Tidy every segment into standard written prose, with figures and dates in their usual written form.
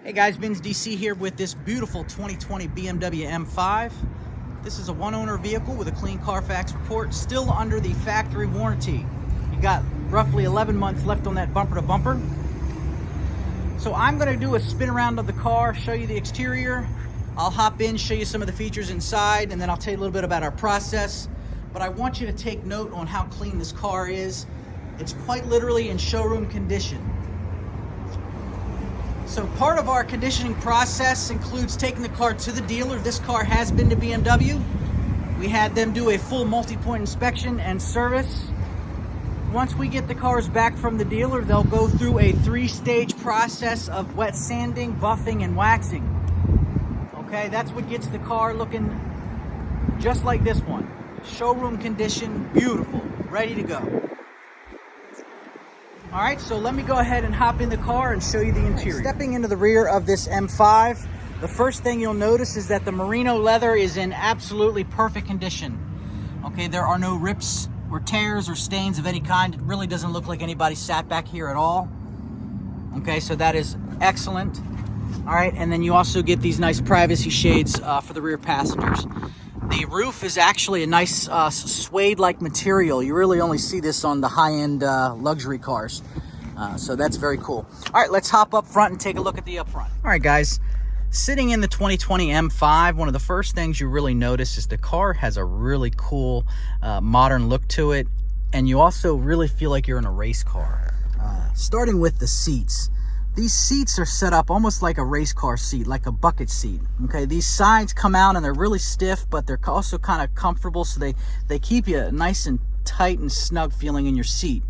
Hey guys, Vin's DC here with this beautiful 2020 BMW M5. This is a one-owner vehicle with a clean Carfax report, still under the factory warranty. You got roughly 11 months left on that bumper to bumper. So I'm going to do a spin around of the car, show you the exterior. I'll hop in, show you some of the features inside, and then I'll tell you a little bit about our process. But I want you to take note on how clean this car is. It's quite literally in showroom condition. So part of our conditioning process includes taking the car to the dealer. This car has been to BMW. We had them do a full multi-point inspection and service. Once we get the cars back from the dealer, they'll go through a 3-stage process of wet sanding, buffing, and waxing. Okay, that's what gets the car looking just like this one. Showroom condition, beautiful, ready to go. All right, so let me go ahead and hop in the car and show you the interior. Stepping into the rear of this M5, the first thing you'll notice is that the merino leather is in absolutely perfect condition. Okay, there are no rips or tears or stains of any kind. It really doesn't look like anybody sat back here at all. Okay, so that is excellent. All right, and then you also get these nice privacy shades for the rear passengers. The roof is actually a nice suede-like material. You really only see this on the high-end luxury cars. So that's very cool. All right, let's hop up front and take a look at the up front. All right, guys. Sitting in the 2020 M5, one of the first things you really notice is the car has a really cool modern look to it. And you also really feel like you're in a race car. Starting with the seats. These seats are set up almost like a race car seat, like a bucket seat. Okay, these sides come out and they're really stiff, but they're also kind of comfortable, so they keep you nice and tight and snug feeling in your seat,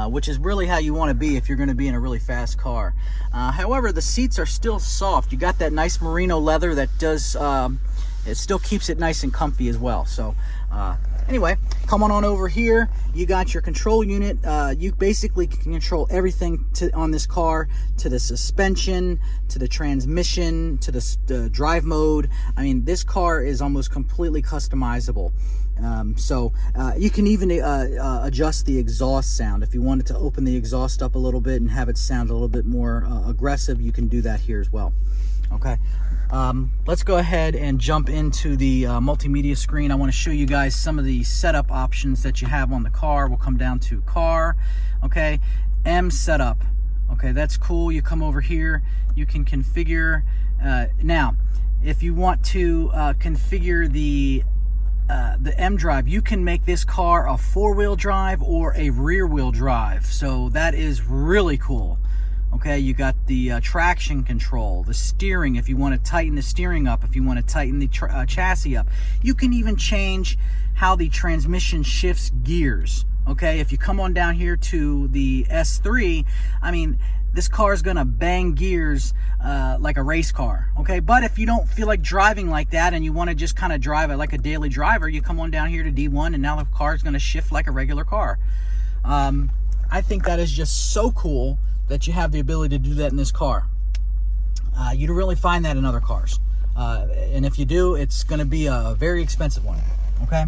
which is really how you want to be if you're going to be in a really fast car. However, the seats are still soft. You got that nice merino leather that does, it still keeps it nice and comfy as well. So anyway, come on over here. You got your control unit. You basically can control everything on this car, to the suspension, to the transmission, to the drive mode. I mean, this car is almost completely customizable. So you can even adjust the exhaust sound. If you wanted to open the exhaust up a little bit and have it sound a little bit more aggressive, you can do that here as well. Okay, let's go ahead and jump into the multimedia screen. I want to show you guys some of the setup options that you have on the car. We'll come down to car. Okay, M setup. Okay, that's cool. You come over here, you can configure. Now, if you want to configure the M drive, you can make this car a 4-wheel drive or a rear-wheel drive. So that is really cool. Okay, you got the traction control, the steering, if you want to tighten the steering up, if you want to tighten the chassis up. You can even change how the transmission shifts gears. Okay, if you come on down here to the S3, I mean, this car is going to bang gears like a race car. Okay, but if you don't feel like driving like that and you want to just kind of drive it like a daily driver, you come on down here to D1 and now the car is going to shift like a regular car. I think that is just so cool that you have the ability to do that in this car. You don't really find that in other cars. And if you do, it's going to be a very expensive one. Okay?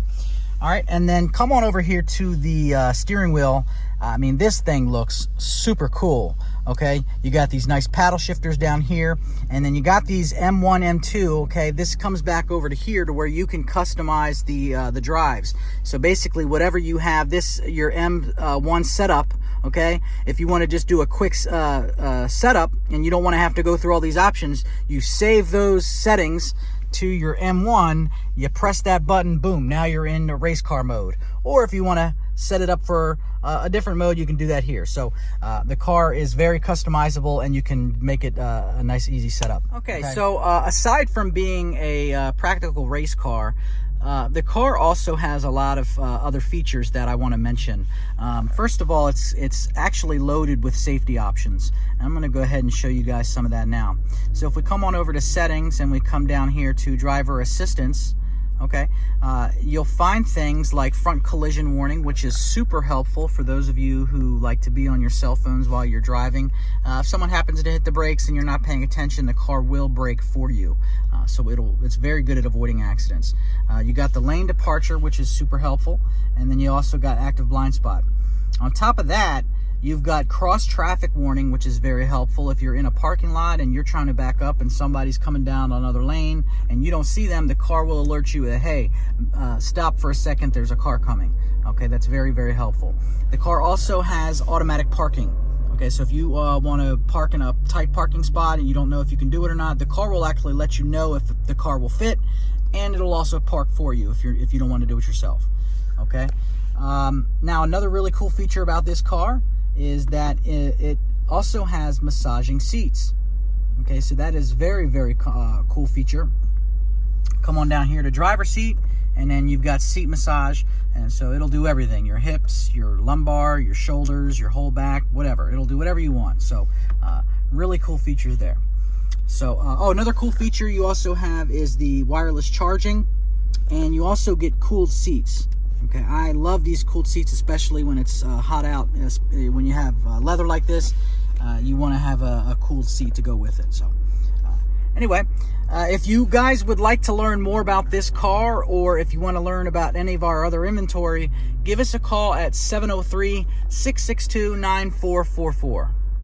All right, and then come on over here to the steering wheel. I mean, this thing looks super cool. Okay, you got these nice paddle shifters down here, and then you got these M1, M2. Okay, this comes back over to here to where you can customize the drives. So basically, whatever you have your M1 setup. Okay, if you want to just do a quick setup and you don't want to have to go through all these options, you save those settings to your M1, you press that button, boom, now you're in the race car mode. Or if you want to set it up for a different mode, you can do that here. So the car is very customizable and you can make it a nice, easy setup. Okay, so aside from being a practical race car, the car also has a lot of other features that I want to mention. First of all, it's actually loaded with safety options. I'm going to go ahead and show you guys some of that now. So if we come on over to settings and we come down here to driver assistance, okay, you'll find things like front collision warning, which is super helpful for those of you who like to be on your cell phones while you're driving. If someone happens to hit the brakes and you're not paying attention, the car will brake for you. So it's very good at avoiding accidents. You got the lane departure, which is super helpful, and then you also got active blind spot. On top of that, You've got cross traffic warning, which is very helpful. If you're in a parking lot and you're trying to back up and somebody's coming down another lane and you don't see them, the car will alert you that, hey, stop for a second, there's a car coming. Okay, that's very, very helpful. The car also has automatic parking. Okay, so if you want to park in a tight parking spot and you don't know if you can do it or not, the car will actually let you know if the car will fit, and it'll also park for you if you don't want to do it yourself. Okay. Now, another really cool feature about this car is that it also has massaging seats. Okay, so that is very, very cool feature. Come on down here to driver's seat, and then you've got seat massage, and so it'll do everything: your hips, your lumbar, your shoulders, your whole back, whatever. It'll do whatever you want. So really cool features there. So another cool feature you also have is the wireless charging, and you also get cooled seats. Okay, I love these cooled seats, especially when it's hot out. When you have leather like this, you want to have a cooled seat to go with it. So anyway, if you guys would like to learn more about this car, or if you want to learn about any of our other inventory, give us a call at 703-662-9444.